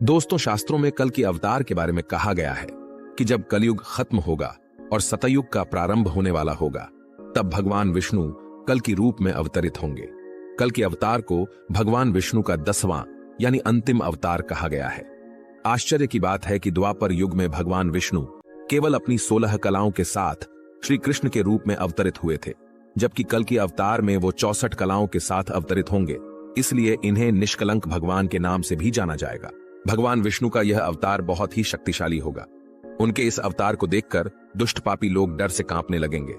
दोस्तों, शास्त्रों में कल के अवतार के बारे में कहा गया है कि जब कलयुग खत्म होगा और सतयुग का प्रारंभ होने वाला होगा, तब भगवान विष्णु कल की रूप में अवतरित होंगे। कल के अवतार को भगवान विष्णु का 10वां यानी अंतिम अवतार कहा गया है। आश्चर्य की बात है कि द्वापर युग में भगवान विष्णु केवल अपनी 16 कलाओं के साथ श्री कृष्ण के रूप में अवतरित हुए थे, जबकि कल के अवतार में वो 64 कलाओं के साथ अवतरित होंगे। इसलिए इन्हें निष्कलंक भगवान के नाम से भी जाना जाएगा। भगवान विष्णु का यह अवतार बहुत ही शक्तिशाली होगा। उनके इस अवतार को देखकर दुष्ट पापी लोग डर से कांपने लगेंगे।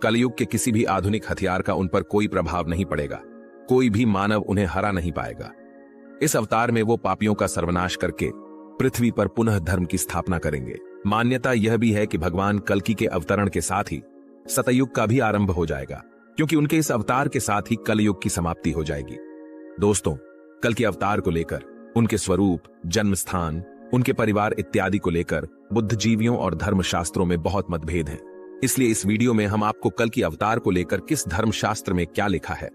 कलयुग के किसी भी आधुनिक हथियार का उन पर कोई प्रभाव नहीं पड़ेगा। कोई भी मानव उन्हें हरा नहीं पाएगा। इस अवतार में वो पापियों का सर्वनाश करके पृथ्वी पर पुनः धर्म की स्थापना करेंगे। मान्यता यह भी है कि भगवान कल्कि के अवतरण के साथ ही सतयुग का भी आरंभ हो जाएगा, क्योंकि उनके इस अवतार के साथ ही कलयुग की समाप्ति हो जाएगी। दोस्तों, कल के अवतार को लेकर, उनके स्वरूप, जन्म स्थान, उनके परिवार इत्यादि को लेकर बुद्धिजीवियों और धर्मशास्त्रों में बहुत मतभेद हैं। इसलिए इस वीडियो में हम आपको कल के अवतार को लेकर किस धर्मशास्त्र में क्या लिखा है,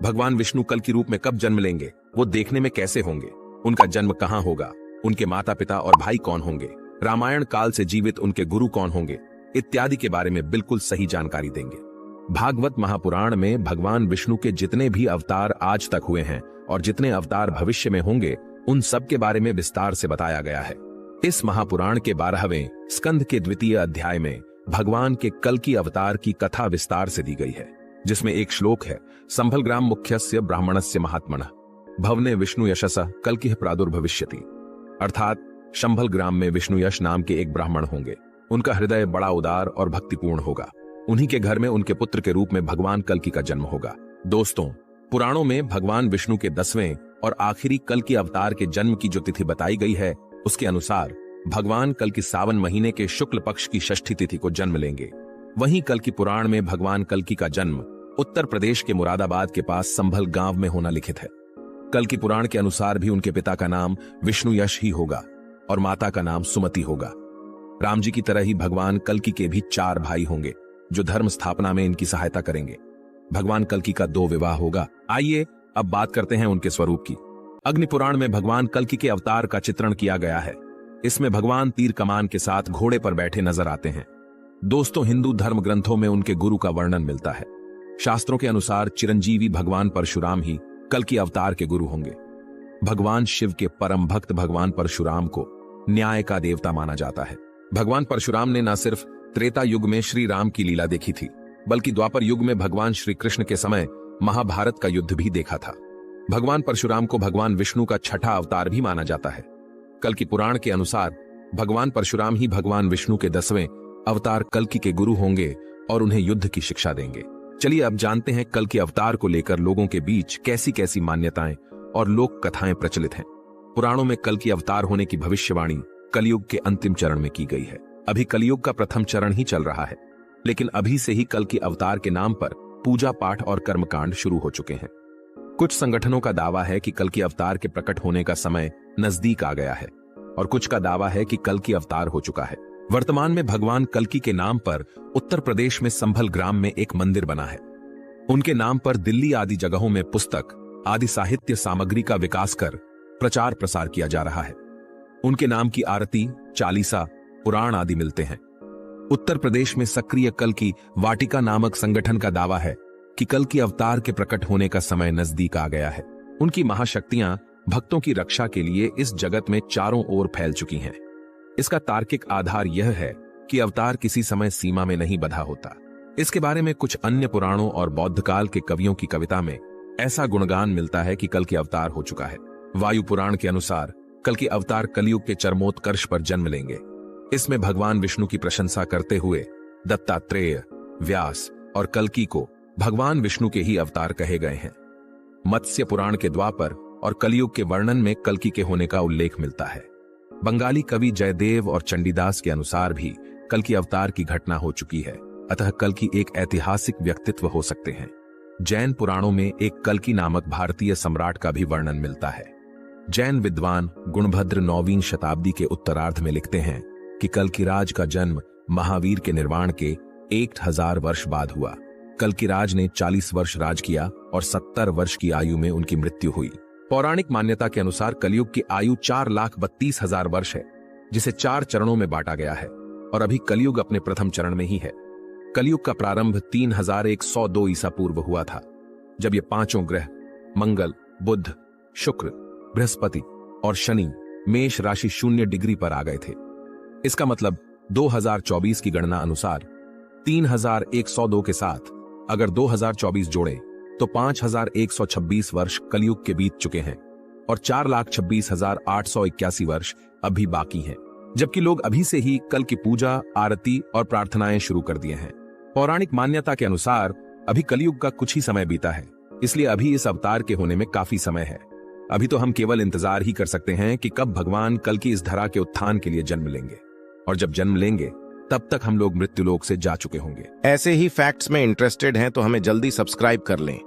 भगवान विष्णु कल की रूप में कब जन्म लेंगे, वो देखने में कैसे होंगे, उनका जन्म कहां होगा, उनके माता पिता और भाई कौन होंगे, रामायण काल से जीवित उनके गुरु कौन होंगे, इत्यादि के बारे में बिल्कुल सही जानकारी देंगे। भागवत महापुराण में भगवान विष्णु के जितने भी अवतार आज तक हुए हैं और जितने अवतार भविष्य में होंगे, उन सब के बारे में विस्तार से बताया गया है। इस महापुराण के 12वें स्कंद के 2 अध्याय में भगवान के कल की अवतार की कथा विस्तार से दी गई है, जिसमें एक श्लोक है, संभलग्राम मुख्यस्य ब्राह्मणस्य महात्मनः भवने विष्णु यशसः कल्किः प्रादुर्भविष्यति। अर्थात शंभल ग्राम में विष्णु यश नाम के एक ब्राह्मण होंगे। उनका हृदय बड़ा उदार और भक्तिपूर्ण होगा। उन्हीं के घर में उनके पुत्र के रूप में भगवान कल्कि का जन्म होगा। दोस्तों, पुराणों में भगवान विष्णु के 10वें और आखिरी कल की अवतार के जन्म की जो तिथि बताई गई है, उसके अनुसार भगवान कल की सावन महीने के शुक्ल पक्ष की षष्ठी तिथि को जन्म लेंगे। वहीं कल की पुराण में भगवान कल्कि का जन्म उत्तर प्रदेश के मुरादाबाद के पास संभल गांव में होना लिखित है। कल की पुराण के अनुसार भी उनके पिता का नाम विष्णु यश ही होगा और माता का नाम सुमति होगा। राम जी की तरह ही भगवान कल्कि के भी 4 भाई होंगे, जो धर्म स्थापना में इनकी सहायता करेंगे। भगवान कल्कि का 2 विवाह होगा। आइए अब बात करते हैं उनके स्वरूप की। अग्नि पुराण में भगवान कल्कि के अवतार का चित्रण किया गया है। इसमें भगवान तीर कमान के साथ घोड़े पर बैठे नजर आते हैं। दोस्तों, हिंदू धर्म ग्रंथों में उनके गुरु का वर्णन मिलता है। शास्त्रों के अनुसार चिरंजीवी भगवान परशुराम ही कल की अवतार के गुरु होंगे। भगवान शिव के परम भक्त भगवान परशुराम को न्याय का देवता माना जाता है। भगवान परशुराम ने न सिर्फ त्रेता युग में श्री राम की लीला देखी थी, बल्कि द्वापर युग में भगवान श्री कृष्ण के समय महाभारत का युद्ध भी देखा था। भगवान परशुराम को भगवान विष्णु का 6ठा अवतार भी माना जाता है। कल की पुराण के अनुसार भगवान परशुराम ही भगवान विष्णु के 10वें अवतार कल्कि के गुरु होंगे और उन्हें युद्ध की शिक्षा देंगे। चलिए अब जानते हैं कल के अवतार को लेकर लोगों के बीच कैसी कैसी मान्यताएं और लोक कथाएं प्रचलित हैं। पुराणों में कल की अवतार होने की भविष्यवाणी कलयुग के अंतिम चरण में की गई है। अभी कलयुग का प्रथम चरण ही चल रहा है, लेकिन अभी से ही कल की अवतार के नाम पर पूजा पाठ और कर्मकांड शुरू हो चुके हैं। कुछ संगठनों का दावा है कि कल की अवतार के प्रकट होने का समय नजदीक आ गया है और कुछ का दावा है कि कल की अवतार हो चुका है। वर्तमान में भगवान कल्कि के नाम पर उत्तर प्रदेश में संभल ग्राम में एक मंदिर बना है। उनके नाम पर दिल्ली आदि जगहों में पुस्तक आदि साहित्य सामग्री का विकास कर प्रचार प्रसार किया जा रहा है। उनके नाम की आरती, चालीसा, पुराण आदि मिलते हैं। उत्तर प्रदेश में सक्रिय कल की वाटिका नामक संगठन का दावा है कि कल की अवतार के प्रकट होने का समय नजदीक आ गया है। उनकी महाशक्तियां भक्तों की रक्षा के लिए इस जगत में चारों ओर फैल चुकी हैं। इसका तार्किक आधार यह है कि अवतार किसी समय सीमा में नहीं बंधा होता। इसके बारे में कुछ अन्य पुराणों और बौद्ध काल के कवियों की कविता में ऐसा गुणगान मिलता है कि कल की अवतार हो चुका है। वायु पुराण के अनुसार कल की अवतार कलयुग के चरमोत्कर्ष पर जन्म लेंगे। इसमें भगवान विष्णु की प्रशंसा करते हुए दत्तात्रेय, व्यास और कल्कि को भगवान विष्णु के ही अवतार कहे गए हैं। मत्स्य पुराण के द्वापर और कलयुग के वर्णन में कल्कि के होने का उल्लेख मिलता है। बंगाली कवि जयदेव और चंडीदास के अनुसार भी कल की अवतार की घटना हो चुकी है, अतः कल्कि एक ऐतिहासिक व्यक्तित्व हो सकते हैं। जैन पुराणों में एक कल्कि नामक भारतीय सम्राट का भी वर्णन मिलता है। जैन विद्वान गुणभद्र 9वीं शताब्दी के उत्तरार्ध में लिखते हैं कि कल्किराज का जन्म महावीर के निर्वाण के 1000 वर्ष बाद हुआ। कल्किराज ने 40 वर्ष राज किया और 70 वर्ष की आयु में उनकी मृत्यु हुई। पौराणिक मान्यता के अनुसार कलयुग की आयु 4,32,000 वर्ष है, जिसे 4 चरणों में बांटा गया है और अभी कलयुग अपने प्रथम चरण में ही है। कलयुग का प्रारंभ 3102 ईसा पूर्व हुआ था, जब ये पांचों ग्रह मंगल, बुध, शुक्र, बृहस्पति और शनि मेष राशि 0 डिग्री पर आ गए थे। इसका मतलब 2024 की गणना अनुसार 3102 के साथ अगर 2024 जोड़े तो 5126 वर्ष कलयुग के बीत चुके हैं और 4,26,881 वर्ष अभी बाकी हैं, जबकि लोग अभी से ही कल की पूजा, आरती और प्रार्थनाएं शुरू कर दिए हैं। पौराणिक मान्यता के अनुसार अभी कलयुग का कुछ ही समय बीता है, इसलिए अभी इस अवतार के होने में काफी समय है। अभी तो हम केवल इंतजार ही कर सकते हैं कि कब भगवान कल की इस धरा के उत्थान के लिए जन्म लेंगे, और जब जन्म लेंगे तब तक हम लोग मृत्युलोक से जा चुके होंगे। ऐसे ही फैक्ट्स में इंटरेस्टेड हैं तो हमें जल्दी सब्सक्राइब कर लें